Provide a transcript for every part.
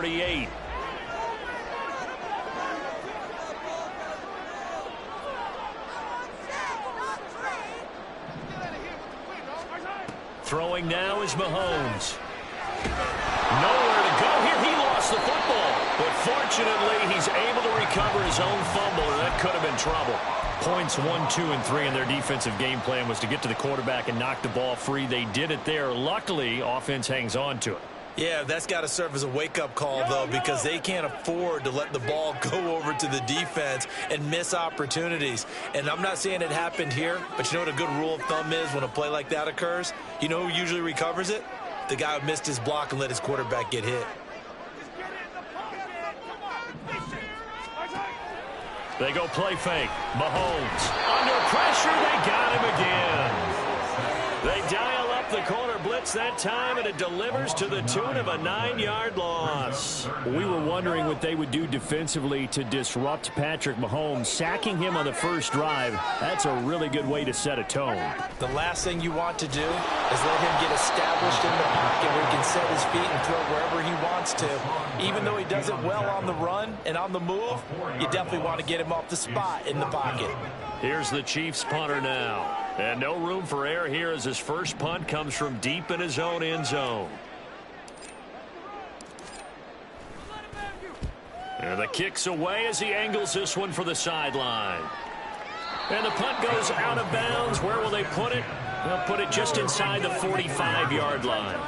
38. Throwing now is Mahomes. Nowhere to go here. He lost the football. But fortunately, he's able to recover his own fumble, or that could have been trouble. Points 1, 2, and 3 in their defensive game plan was to get to the quarterback and knock the ball free. They did it there. Luckily, offense hangs on to it. Yeah, that's got to serve as a wake-up call, though, because they can't afford to let the ball go over to the defense and miss opportunities. And I'm not saying it happened here, but you know what a good rule of thumb is when a play like that occurs? You know who usually recovers it? The guy who missed his block and let his quarterback get hit. They go play fake. Mahomes under pressure. They got him again. They dial up the corner blitz that time, and it delivers to the tune of a 9-yard loss. We were wondering what they would do defensively to disrupt Patrick Mahomes. Sacking him on the first drive, that's a really good way to set a tone. The last thing you want to do is let him get established in the pocket where he can set his feet and throw wherever he wants to. Even though he does it well on the run and on the move, you definitely want to get him off the spot in the pocket. Here's the Chiefs punter now. And no room for error here as his first punt comes from deep in his own end zone. And the kick's away as he angles this one for the sideline. And the punt goes out of bounds. Where will they put it? They'll put it just inside the 45-yard line.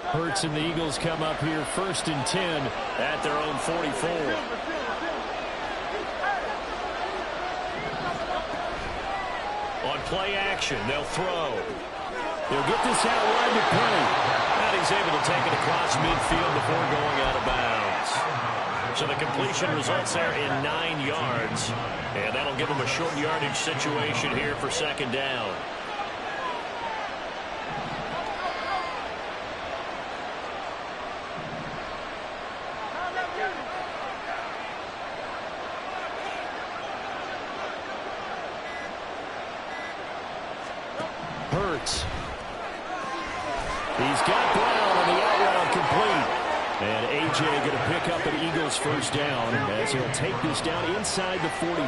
Hurts and the Eagles come up here 1st and 10 at their own 44. On play action, they'll throw. They'll get this out wide to Penny. And he's able to take it across midfield before going out of bounds. So the completion results there in 9 yards. And that'll give him a short yardage situation here for 2nd down. He's got Brown on the out route complete. And A.J. going to pick up an Eagles 1st down as he'll take this down inside the 45. On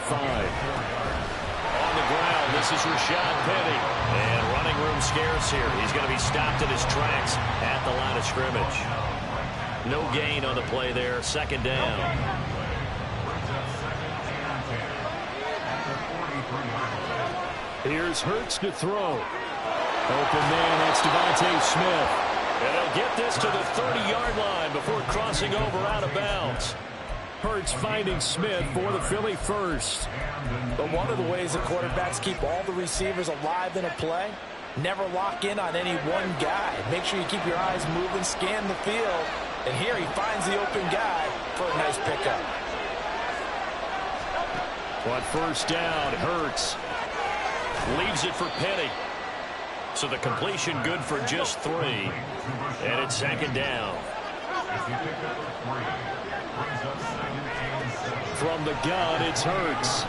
the ground, this is Rashad Penny. And running room scarce here. He's going to be stopped in his tracks at the line of scrimmage. No gain on the play there. 2nd down. Here's Hurts to throw. Open man, that's Devontae Smith. And they'll get this to the 30-yard line before crossing over out of bounds. Hurts finding Smith for the Philly 1st. But one of the ways the quarterbacks keep all the receivers alive in a play, never lock in on any one guy. Make sure you keep your eyes moving, scan the field. And here he finds the open guy for a nice pickup. On 1st down, Hurts leaves it for Penny. So the completion good for just 3. And it's 2nd down. From the gun, it's Hurts.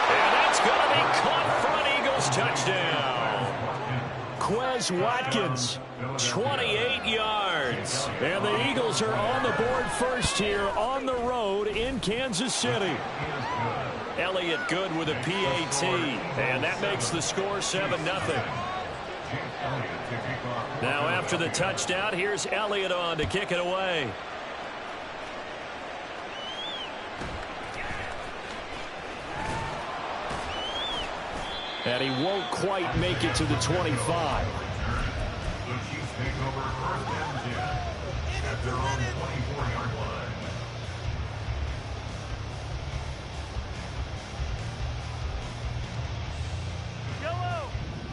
And that's going to be caught for an Eagles touchdown. Quez Watkins, 28 yards. And the Eagles are on the board first here on the road in Kansas City. Elliott good with a PAT, and that makes the score 7-0. Now after the touchdown, here's Elliott on to kick it away. And he won't quite make it to the 25. The Chiefs take over 1st and 10 at their own 24-yard line.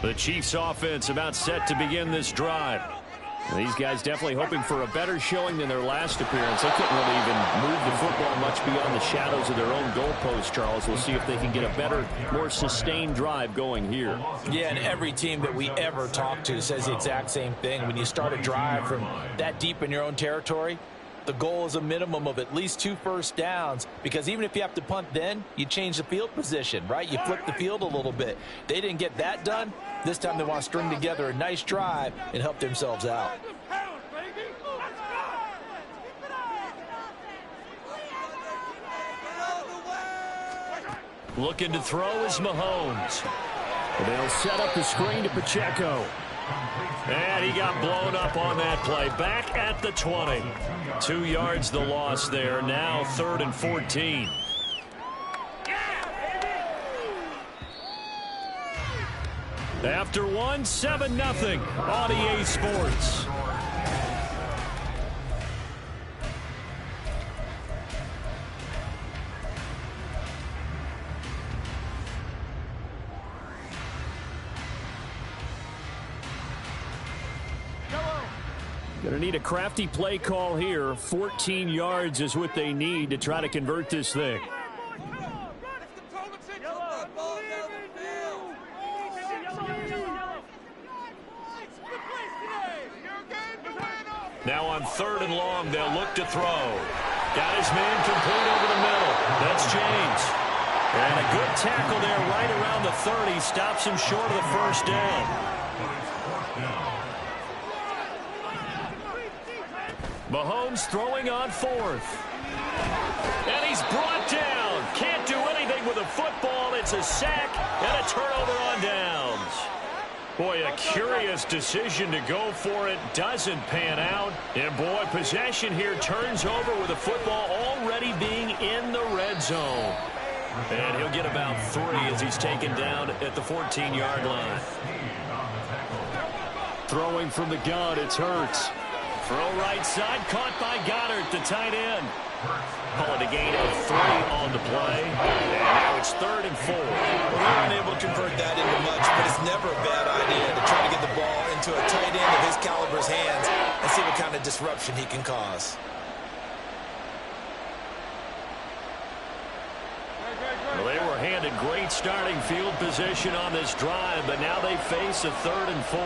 The Chiefs offense about set to begin this drive. These guys definitely hoping for a better showing than their last appearance. They couldn't really even move the football much beyond the shadows of their own goalpost, Charles. We'll see if they can get a better, more sustained drive going here. Yeah, and every team that we ever talk to says the exact same thing. When you start a drive from that deep in your own territory, the goal is a minimum of at least 2 first downs, because even if you have to punt then, you change the field position, right? You flip the field a little bit. They didn't get that done. This time they want to string together a nice drive and help themselves out. Looking to throw is Mahomes. They'll set up the screen to Pacheco. And he got blown up on that play. Back at the 20. 2 yards the loss there. Now 3rd and 14. After one, 7-0 on EA Sports. Going to need a crafty play call here. 14 yards is what they need to try to convert this thing. Now on 3rd and long, they'll look to throw. Got his man complete over the middle. That's James. And a good tackle there right around the 30. Stops him short of the first down. Mahomes throwing on 4th. And he's brought down. Can't do anything with a football. It's a sack and a turnover on downs. Boy, a curious decision to go for it. Doesn't pan out. And boy, possession here turns over with the football already being in the red zone. And he'll get about 3 as he's taken down at the 14-yard line. Throwing from the gun, it's Hurts. Throw right side, caught by Goddard, the tight end. Call it a gain of 3 on the play. And now it's 3rd and 4. Well, they weren't able to convert that into much, but it's never a bad idea to try to get the ball into a tight end of his caliber's hands and see what kind of disruption he can cause. Well, they were handed great starting field position on this drive, but now they face a 3rd and 4.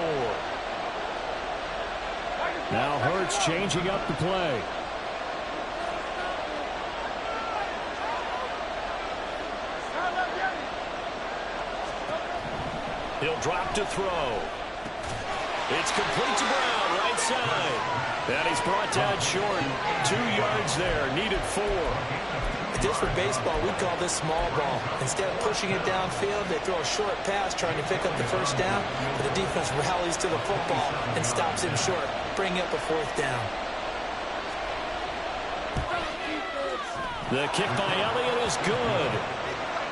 Now Hurts changing up the play. He'll drop to throw. It's complete to Brown, right side. And he's brought down short. 2 yards there, needed 4. Just for baseball, we call this small ball. Instead of pushing it downfield, they throw a short pass trying to pick up the first down, but the defense rallies to the football and stops him short, bringing up a 4th down. The kick by Elliott is good.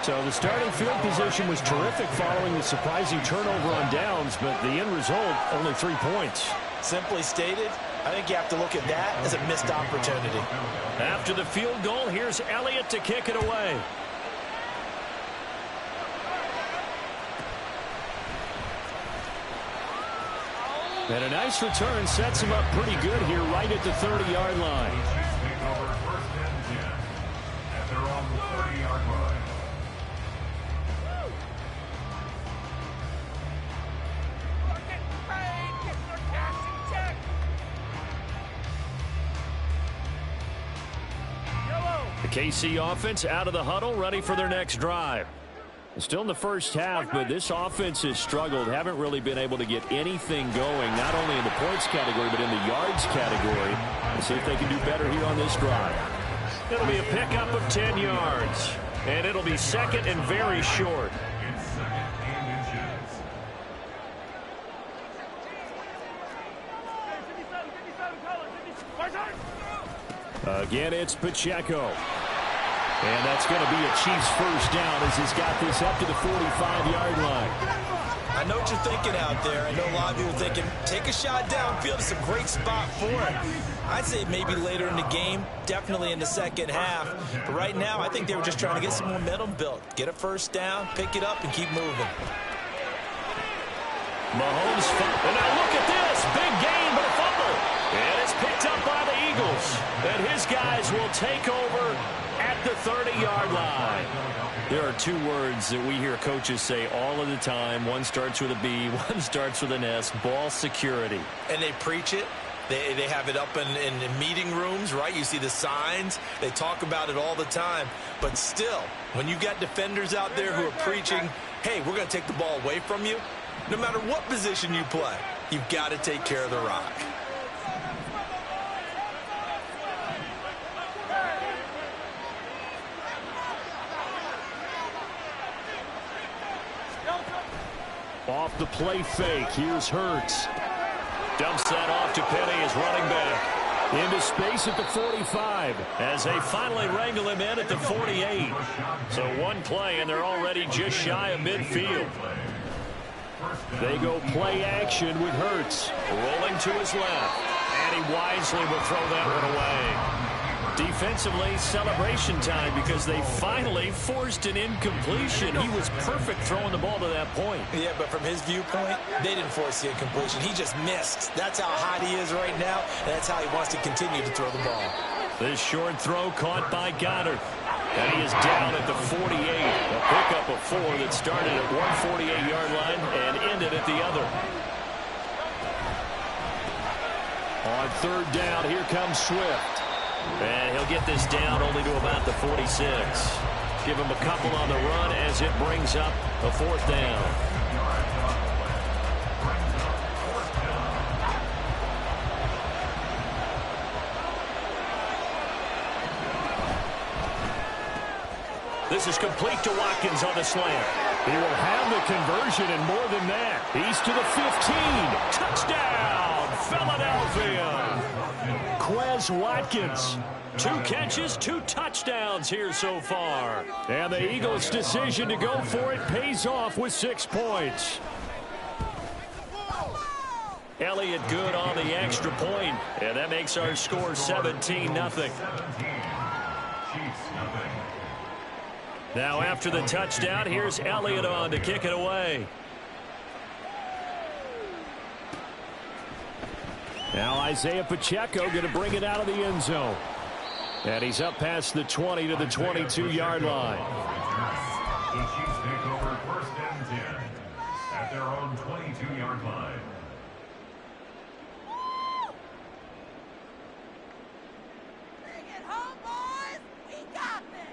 So the starting field position was terrific following the surprising turnover on downs, but the end result, only 3 points. Simply stated, I think you have to look at that as a missed opportunity. After the field goal, here's Elliott to kick it away. And a nice return sets him up pretty good here right at the 30-yard line. The KC offense out of the huddle, ready for their next drive. Still in the first half, but this offense has struggled. Haven't really been able to get anything going, not only in the points category, but in the yards category. Let's see if they can do better here on this drive. It'll be a pickup of 10 yards, and it'll be 2nd and very short. Again, it's Pacheco. And that's going to be a Chiefs first down as he's got this up to the 45-yard line. I know what you're thinking out there. I know a lot of you are thinking, take a shot downfield. It's a great spot for it. I'd say maybe later in the game, definitely in the second half. But right now, I think they were just trying to get some momentum built. Get a first down, pick it up, and keep moving. Mahomes, and now look at this. Big gain, but a fumble And his guys will take over at the 30-yard line. There are two words that we hear coaches say all of the time. One starts with a B, one starts with an S, ball security. And they preach it. They have it up in meeting rooms, right? You see the signs. They talk about it all the time. But still, when you got defenders out there who are preaching, hey, we're going to take the ball away from you, no matter what position you play, you've got to take care of the rock. Off the play fake, here's Hurts. Dumps that off to Penny as running back. Into space at the 45 as they finally wrangle him in at the 48. So one play and they're already just shy of midfield. They go play action with Hurts. Rolling to his left. And he wisely will throw that one away. Defensively, celebration time because they finally forced an incompletion. He was perfect throwing the ball to that point. Yeah, but from his viewpoint, they didn't force the incompletion. He just missed. That's how hot he is right now, and that's how he wants to continue to throw the ball. This short throw caught by Goddard. And he is down at the 48. A pickup of 4 that started at one 48-yard line and ended at the other. On third down, here comes Swift. And he'll get this down only to about the 46. Give him a couple on the run as it brings up a fourth down. This is complete to Watkins on the slant. He will have the conversion and more than that. He's to the 15. Touchdown, Philadelphia. Quez Watkins. 2 catches, 2 touchdowns here so far. And the Eagles' decision to go for it pays off with 6 points. Elliott good on the extra point, and that makes our score 17-0. Now after the touchdown, here's Elliott on to kick it away. Now Isaiah Pacheco going to bring it out of the end zone. And he's up past the 20 to the 22-yard line. The Chiefs take over first and 10 at their own 22-yard line. Bring it home, boys! We got this!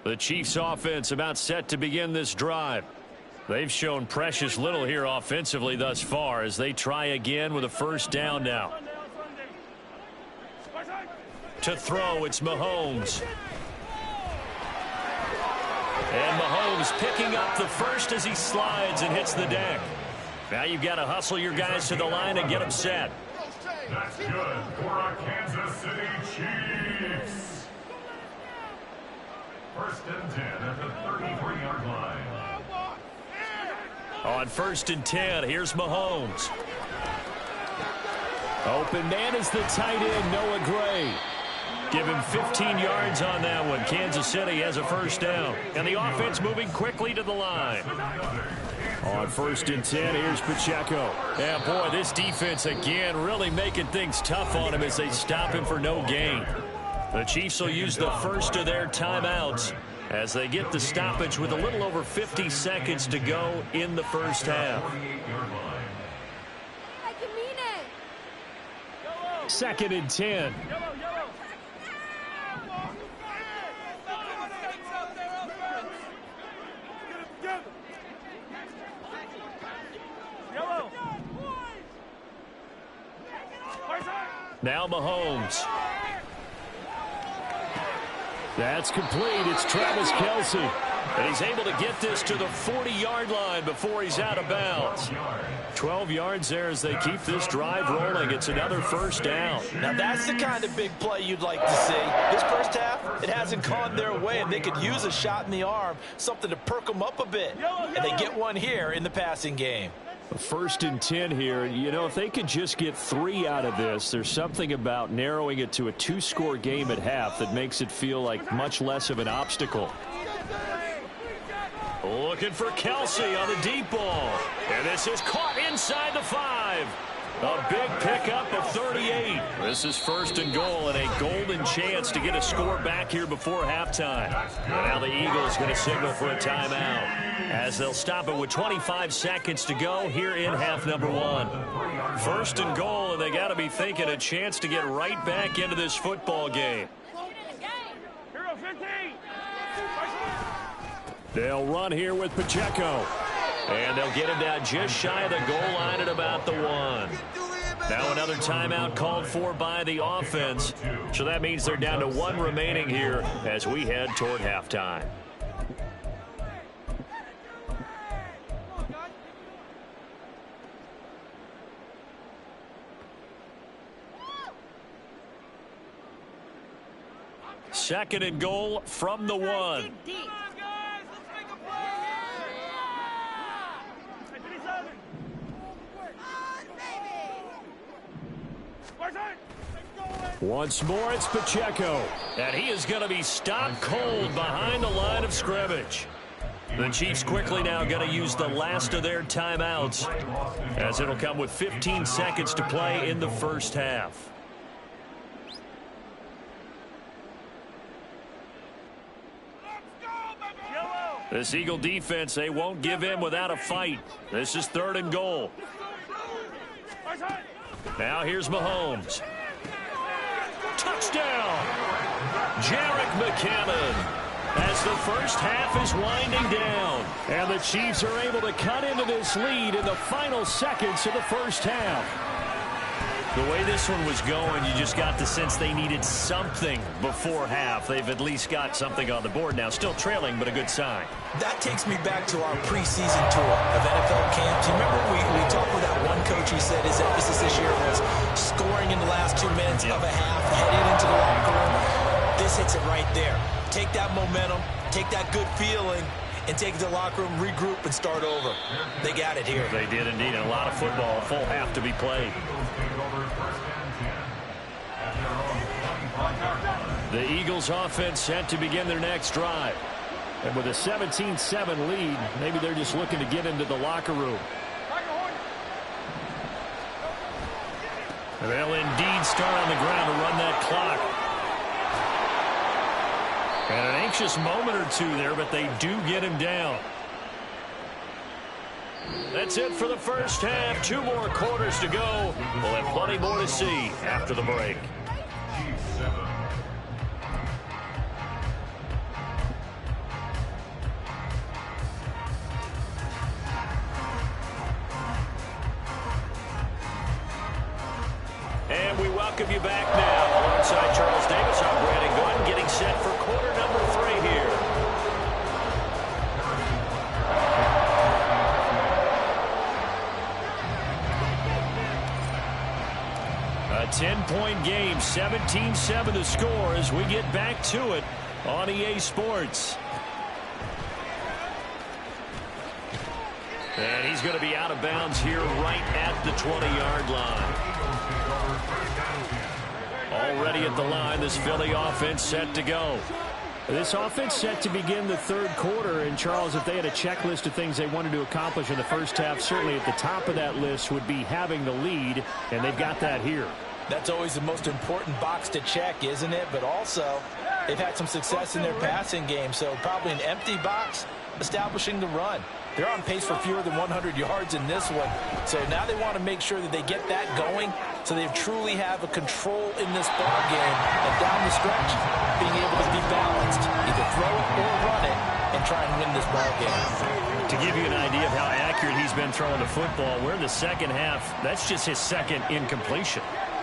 The Chiefs offense about set to begin this drive. They've shown precious little here offensively thus far as they try again with a first down now. To throw, it's Mahomes. And Mahomes picking up the first as he slides and hits the deck. Now you've got to hustle your guys to the line and get them set. That's good for our Kansas City Chiefs. First and 10 at the 34-yard line. On first and 10, here's Mahomes. Open man is the tight end, Noah Gray. Give him 15 yards on that one. Kansas City has a first down. And the offense moving quickly to the line. On first and 10, here's Pacheco. Yeah, boy, this defense again really making things tough on him as they stop him for no gain. The Chiefs will use the first of their timeouts as they get the stoppage with a little over 50 seconds to go in the first half. I can mean it! Second and 10. Now Mahomes. That's complete. It's Travis Kelce. And he's able to get this to the 40-yard line before he's out of bounds. 12 yards there as they keep this drive rolling. It's another first down. Now that's the kind of big play you'd like to see. This first half, it hasn't gone their way, and they could use a shot in the arm, something to perk them up a bit. And they get one here in the passing game. First and 10 here. You know, if they could just get 3 out of this, there's something about narrowing it to a 2-score game at half that makes it feel like much less of an obstacle. Looking for Kelsey on the deep ball. And this is caught inside the 5. A big pickup of 38. This is 1st and goal and a golden chance to get a score back here before halftime. And now the Eagles going to signal for a timeout as they'll stop it with 25 seconds to go here in half number 1. 1st and goal, and they got to be thinking a chance to get right back into this football game. They'll run here with Pacheco. And they'll get him down just shy of the goal line at about the 1. Now another timeout called for by the offense. So that means they're down to 1 remaining here as we head toward halftime. Second and goal from the 1. Once more, it's Pacheco. And he is going to be stopped cold behind the line of scrimmage. The Chiefs quickly now going to use the last of their timeouts, as it'll come with 15 seconds to play in the first half. This Eagle defense, they won't give in without a fight. This is 3rd and goal. Now here's Mahomes. Touchdown! Jerick McKinnon, as the first half is winding down. And the Chiefs are able to cut into this lead in the final seconds of the first half. The way this one was going, you just got the sense they needed something before half. They've at least got something on the board now. Still trailing, but a good sign. That takes me back to our preseason tour of NFL camps. You remember we talked with that one coach who said his emphasis this year was scoring in the last 2 minutes of a half, heading into the locker room. This hits it right there. Take that momentum, take that good feeling, and take it to the locker room, regroup, and start over. They got it here. They did indeed. And a lot of football, a full half to be played. The Eagles offense set to begin their next drive. And with a 17-7 lead, maybe they're just looking to get into the locker room. And they'll indeed start on the ground to run that clock. And an anxious moment or two there, but they do get him down. That's it for the first half. 2 more quarters to go. We'll have plenty more to see after the break. And we welcome you back now. Alongside Charles Davis, I'm Brandon Gordon, getting set for quarter number 3 here. A 10-point game, 17-7 the score as we get back to it on EA Sports. And he's going to be out of bounds here right at the 20-yard line. Already at the line, this Philly offense set to go. This offense set to begin the 3rd quarter. And, Charles, if they had a checklist of things they wanted to accomplish in the first half, certainly at the top of that list would be having the lead, and they've got that here. That's always the most important box to check, isn't it? But also, they've had some success in their passing game, so probably an empty box establishing the run. They're on pace for fewer than 100 yards in this one. So now they want to make sure that they get that going so they truly have a control in this ball game. And down the stretch, being able to be balanced, either throw it or run it, and try and win this ball game. To give you an idea of how accurate he's been throwing the football, we're in the second half. That's just his second incompletion.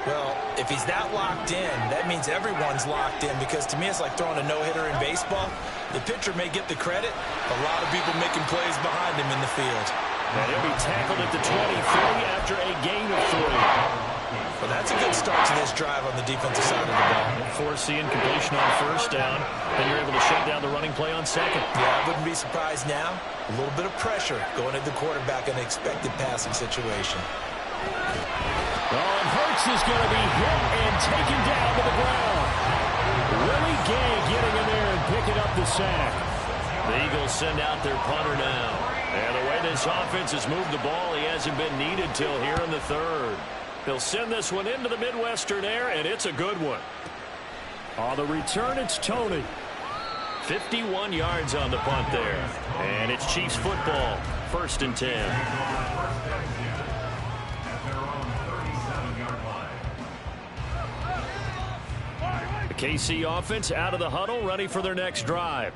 Well, if he's that locked in, that means everyone's locked in, because to me it's like throwing a no-hitter in baseball. The pitcher may get the credit, a lot of people making plays behind him in the field. And he'll be tackled at the 23 after a gain of 3. Well, that's a good start to this drive on the defensive side of the ball. Force the incompletion on first down, then you're able to shut down the running play on second. Yeah, I wouldn't be surprised now. A little bit of pressure going at the quarterback in an expected passing situation. Oh, and Hurts is going to be hit and taken down to the ground. Willie Gay getting in there and picking up the sack. The Eagles send out their punter now. And the way this offense has moved the ball, he hasn't been needed till here in the third. They'll send this one into the Midwestern air, and it's a good one. On the return, it's Tony. 51 yards on the punt there. And it's Chiefs football. 1st and 10. The KC offense out of the huddle, ready for their next drive.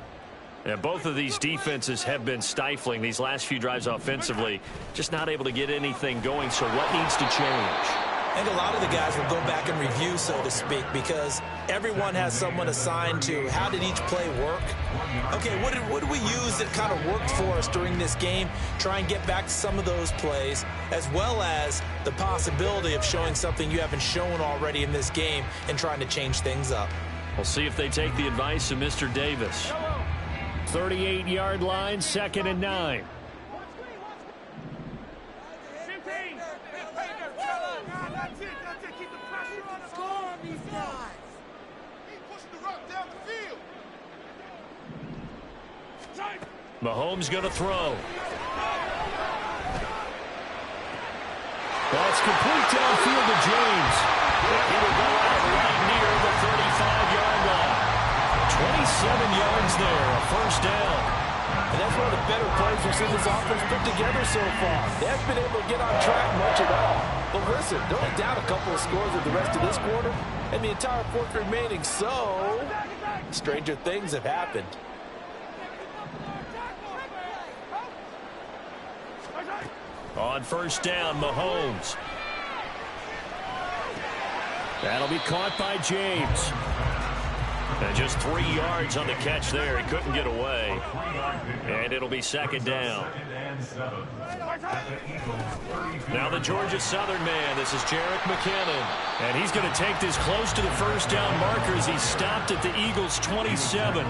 And both of these defenses have been stifling these last few drives offensively. Just not able to get anything going, so what needs to change? I think a lot of the guys will go back and review, so to speak, because everyone has someone assigned to how did each play work. Okay, what did we use that kind of worked for us during this game? Try and get back to some of those plays, as well as the possibility of showing something you haven't shown already in this game and trying to change things up. We'll see if they take the advice of Mr. Davis. 38-yard line, 2nd and 9. Mahomes going to throw. That's complete downfield to James. He will go out right near the 35-yard line. 27 yards there, a 1st down. And that's one of the better plays we've seen this offense put together so far. They haven't been able to get on track much at all. But listen, they're only down a couple of scores with the rest of this quarter, and the entire 4th remaining, so stranger things have happened. On 1st down, Mahomes. That'll be caught by James. And just 3 yards on the catch there. He couldn't get away. And it'll be 2nd down. Now the Georgia Southern man. This is Jerick McKinnon. And he's going to take this close to the 1st down marker as he stopped at the Eagles' 27.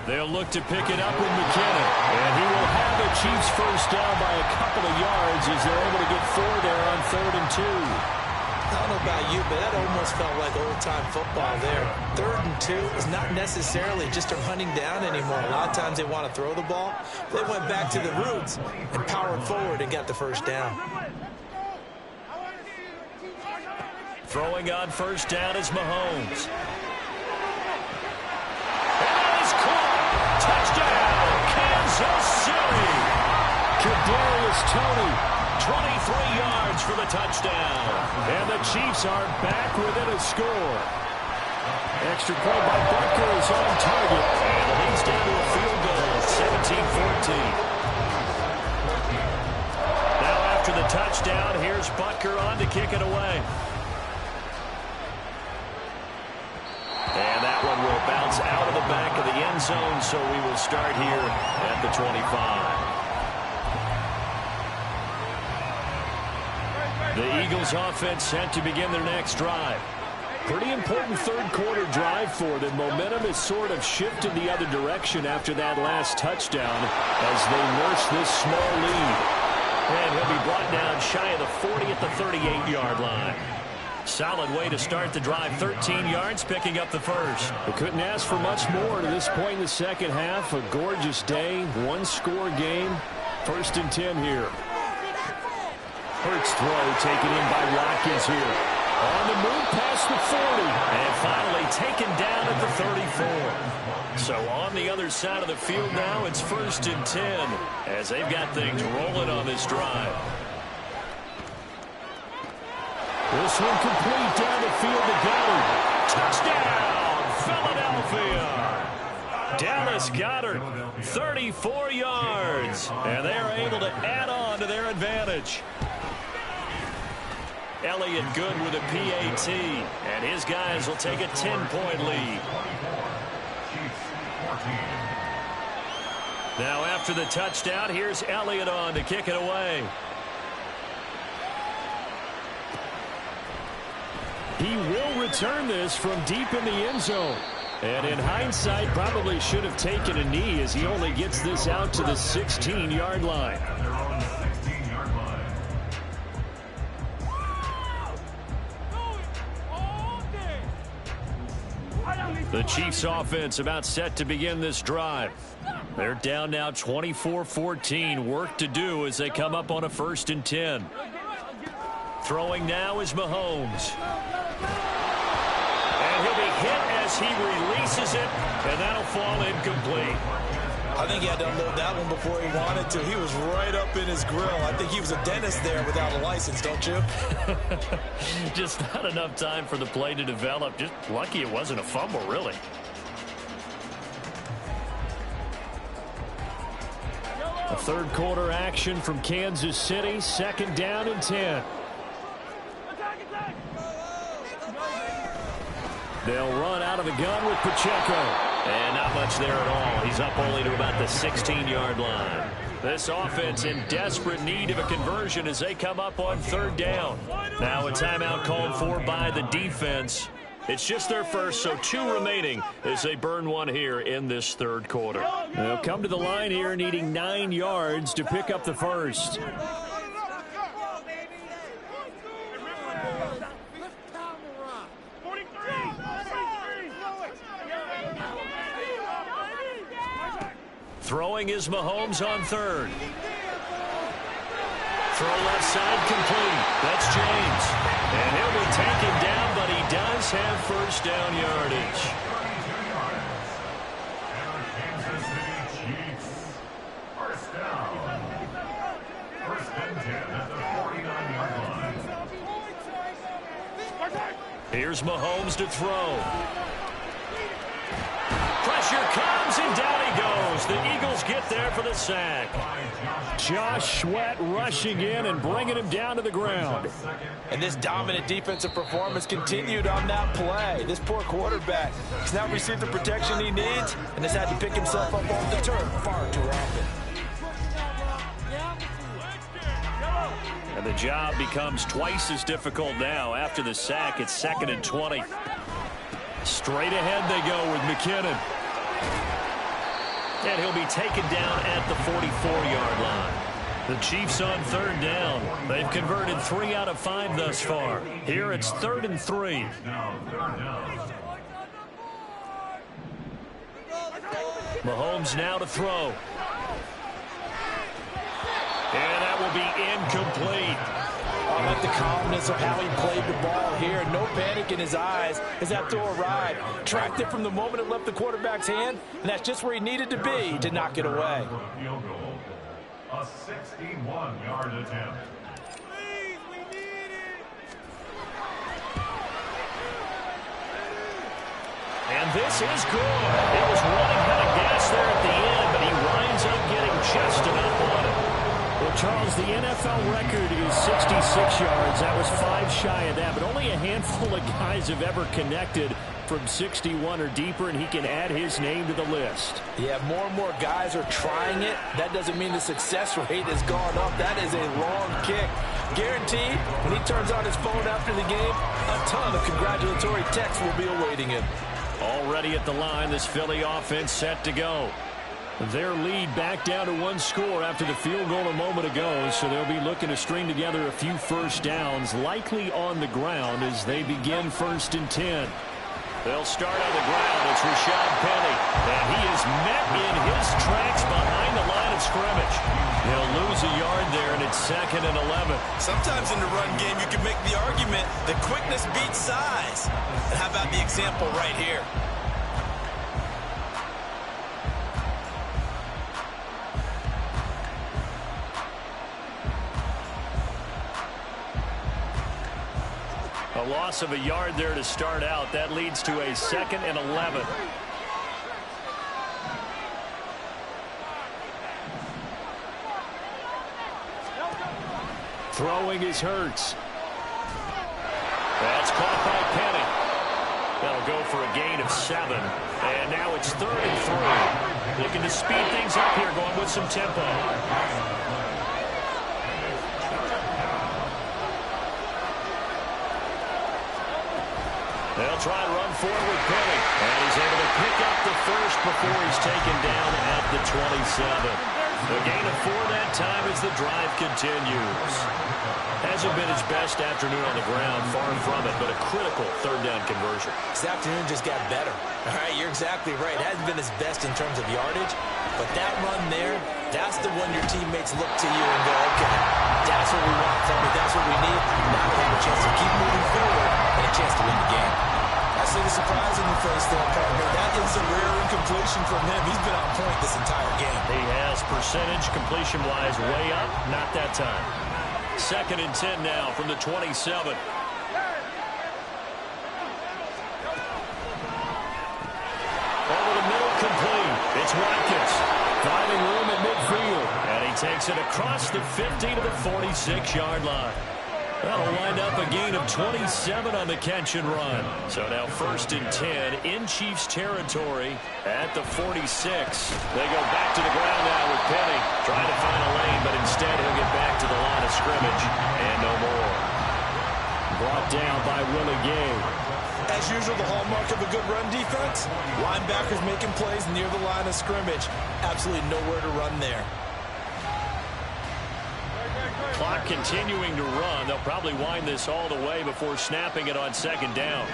They'll look to pick it up with McKinnon. And he will have the Chiefs 1st down by a couple of yards as they're able to get 4 there on 3rd and 2. I don't know about you, but that almost felt like old-time football there. 3rd and 2 is not necessarily just a hunting down anymore. A lot of times they want to throw the ball. They went back to the roots and powered forward and got the 1st down. Throwing on 1st down is Mahomes. Touchdown, Kansas City. Kadarius Toney, 23 yards for the touchdown. And the Chiefs are back within a score. Extra point by Butker is on target. And it leads down to a field goal at 17-14. Now after the touchdown, here's Butker on to kick it away. And that one will bounce out of the back of the end zone, so we will start here at the 25. The Eagles offense set to begin their next drive. Pretty important 3rd quarter drive for them. Momentum has sort of shifted the other direction after that last touchdown as they nurse this small lead. And he'll be brought down shy of the 40 at the 38-yard line. Solid way to start the drive. 13 yards, picking up the 1st. They couldn't ask for much more to this point in the 2nd half. A gorgeous day, 1-score game. 1st and 10 here. Hurts throw taken in by Watkins here. On the move past the 40. And finally taken down at the 34. So on the other side of the field now, it's 1st and 10 as they've got things rolling on this drive. This one complete down the field to Goddard. Touchdown, Philadelphia. Dallas Goedert, 34 yards. And they are able to add on to their advantage. Elliott good with a PAT. And his guys will take a 10-point lead. Now after the touchdown, here's Elliott on to kick it away. He will return this from deep in the end zone. And in hindsight, probably should have taken a knee as he only gets this out to the 16-yard line. The Chiefs offense about set to begin this drive. They're down now 24-14. Work to do as they come up on a 1st and 10. Throwing now is Mahomes. And he'll be hit as he releases it, and that'll fall incomplete. I think he had to unload that one before he wanted to. He was right up in his grill. I think he was a dentist there without a license, don't you? Just not enough time for the play to develop. Just lucky it wasn't a fumble, really. A third quarter action from Kansas City. 2nd down and 10. They'll run out of the gun with Pacheco. And not much there at all. He's up only to about the 16-yard line. This offense in desperate need of a conversion as they come up on 3rd down. Now a timeout called for by the defense. It's just their first, so 2 remaining as they burn one here in this 3rd quarter. They'll come to the line here needing 9 yards to pick up the first. Throwing is Mahomes on 3rd. Throw left side complete. That's James. And he'll be taken down, but he does have 1st down yardage. Kansas City Chiefs. 1st down. 1st and 10 at the 49-yard line. Here's Mahomes to throw. Pressure comes, and down he goes. The Eagles get there for the sack. Josh Sweat rushing in and bringing him down to the ground. And this dominant defensive performance continued on that play. This poor quarterback has now received the protection he needs and has had to pick himself up off the turf far too often. And the job becomes twice as difficult now. After the sack, it's 2nd and 20. Straight ahead they go with McKinnon. And he'll be taken down at the 44-yard line. The Chiefs on 3rd down. They've converted 3 out of 5 thus far. Here it's 3rd and 3. Mahomes now to throw. And that will be incomplete. I like the calmness of how he played the ball here. No panic in his eyes as that throw arrived. Tracked it from the moment it left the quarterback's hand, and that's just where he needed to be to knock it away. A 61-yard attempt. And this is good. It was running out of gas there at the end, but he winds up getting just enough on it. Well, Charles, the NFL record is 66 yards. That was 5 shy of that, but only a handful of guys have ever connected from 61 or deeper, and he can add his name to the list. Yeah, more and more guys are trying it. That doesn't mean the success rate has gone up. That is a long kick. Guaranteed, when he turns on his phone after the game, a ton of congratulatory texts will be awaiting him. Already at the line, this Philly offense set to go. Their lead back down to 1 score after the field goal a moment ago, so they'll be looking to string together a few first downs, likely on the ground as they begin 1st and 10. They'll start on the ground. It's Rashad Penny, and he is met in his tracks behind the line of scrimmage. He'll lose a yard there, and it's 2nd and 11. Sometimes in the run game, you can make the argument that quickness beats size. And how about the example right here? A loss of a yard there to start out. That leads to a 2nd and 11. Throwing is Hurts. That's caught by Penny. That'll go for a gain of 7. And now it's 3rd and 3. Looking to speed things up here, going with some tempo. They'll try to run forward with Penny. And he's able to pick up the first before he's taken down at the 27. A gain of 4 that time as the drive continues. Hasn't been his best afternoon on the ground, far from it, but a critical third down conversion. This afternoon just got better. All right, you're exactly right. It hasn't been his best in terms of yardage, but that run there, that's the one your teammates look to you and go, okay, that's what we want from you. That's what we need. Now we have a chance to keep moving forward and a chance to win the game. I see the surprise in your face there, partner. That is a rare incompletion from him. He's been on point this entire game. He has percentage completion-wise way up, not that time. 2nd and 10 now from the 27. Over the middle, complete. It's Watkins finding room at midfield, and he takes it across the 50 to the 46-yard line. That'll wind up a gain of 27 on the catch and run. So now 1st and 10 in Chiefs territory at the 46. They go back to the ground now with Penny trying to find a lane, but instead he'll get back to the line of scrimmage and no more. Brought down by Willie Gay. As usual, the hallmark of a good run defense, linebackers making plays near the line of scrimmage. Absolutely nowhere to run there. Clock continuing to run. They'll probably wind this all the way before snapping it on 2nd down.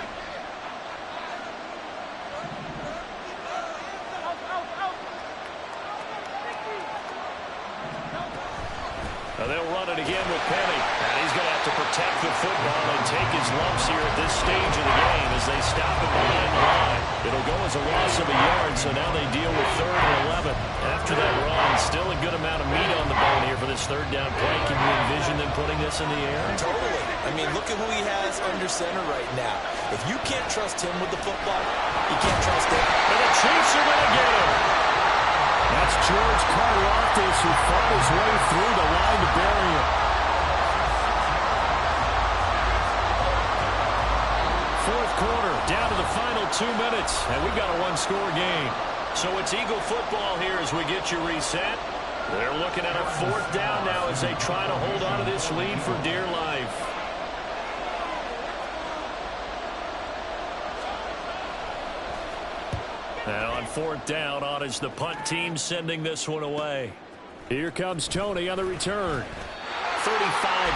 Now they'll run it again with Penny. And he's going to have to protect the football and take his lumps here at this stage of the game as they stop him behind the line. It'll go as a loss of a yard, so now they deal with 3rd and 11. After that run, still a good amount of meat on the bone here for this 3rd down play. Can you envision them putting this in the air? Totally. I mean, look at who he has under center right now. If you can't trust him with the football, you can't trust him. And the Chiefs are going to get him. That's George Karlaftis who fought his way through the line to bury him. 4th quarter, down to the final 2 minutes, and we've got a 1-score game. So it's Eagle football here as we get you reset. They're looking at a 4th down now as they try to hold on to this lead for dear life. And on 4th down, on is the punt team sending this one away. Here comes Tony on the return. 35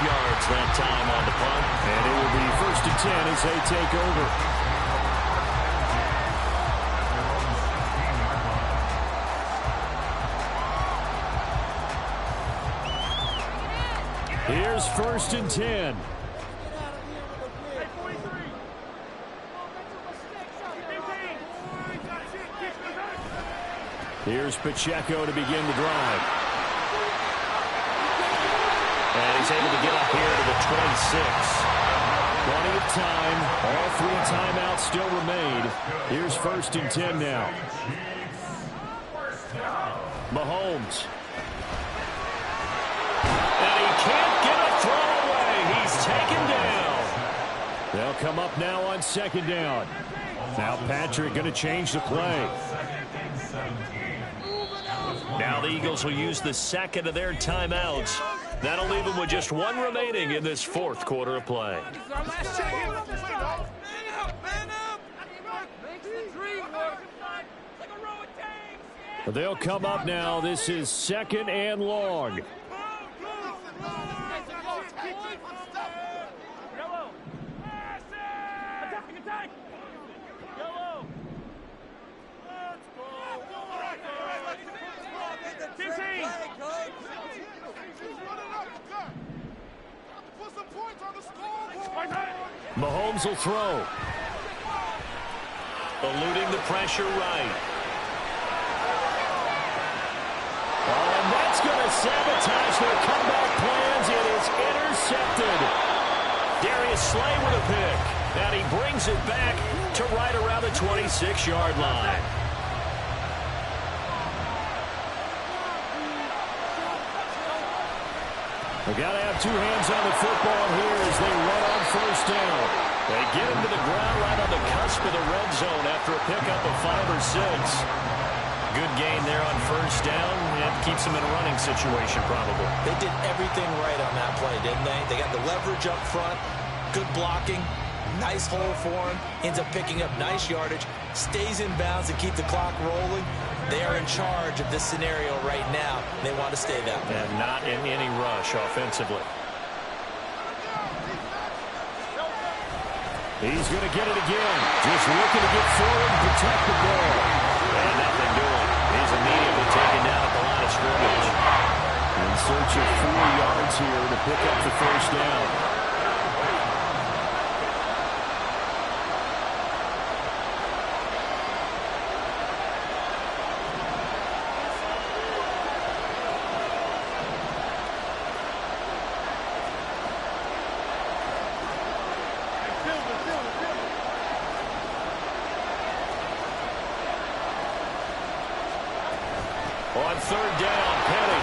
yards that time on the punt. And it will be 1st and 10 as they take over. Here's 1st and 10. Here's Pacheco to begin the drive. And he's able to get up here to the 26. Plenty of time. All 3 timeouts still remain. Here's 1st and 10 now. Mahomes. And he can't get a throw away. He's taken down. They'll come up now on 2nd down. Now Patrick going to change the play. Now the Eagles will use the 2nd of their timeouts. That'll leave them with just 1 remaining in this 4th quarter of play. They'll come up now. This is 2nd and long. Mahomes will throw. Eluding the pressure right. Oh, and that's going to sabotage their comeback plans. It is intercepted. Darius Slay with a pick. And he brings it back to right around the 26-yard line. They've got to have 2 hands on the football here as they run on 1st down. They get him to the ground right on the cusp of the red zone after a pickup of 5 or 6. Good gain there on 1st down. It keeps them in a running situation probably. They did everything right on that play, didn't they? They got the leverage up front, good blocking, nice hole for him, ends up picking up nice yardage, stays in bounds to keep the clock rolling. They are in charge of this scenario right now. They want to stay that way. And not in any rush offensively. He's going to get it again. Just looking to get forward and protect the ball. And nothing doing. He's immediately taken down at the line of scrimmage. In search of 4 yards here to pick up the first down. On third down, Penny.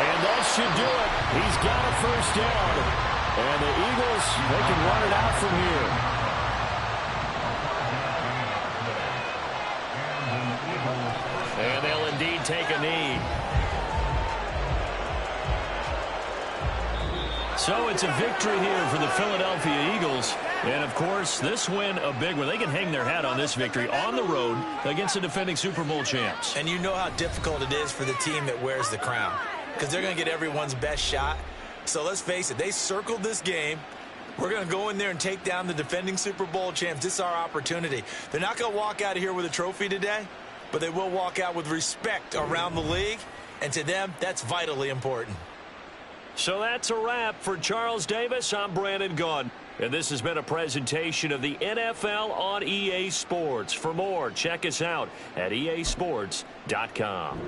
And that should do it. He's got a first down. And the Eagles, they can run it out from here. And they'll indeed take a knee. So it's a victory here for the Philadelphia Eagles. And, of course, this win a big one. They can hang their hat on this victory on the road against the defending Super Bowl champs. And you know how difficult it is for the team that wears the crown, because they're going to get everyone's best shot. So let's face it, they circled this game. We're going to go in there and take down the defending Super Bowl champs. This is our opportunity. They're not going to walk out of here with a trophy today, but they will walk out with respect around the league. And to them, that's vitally important. So that's a wrap for Charles Davis. I'm Brandon Gaudin. And this has been a presentation of the NFL on EA Sports. For more, check us out at easports.com.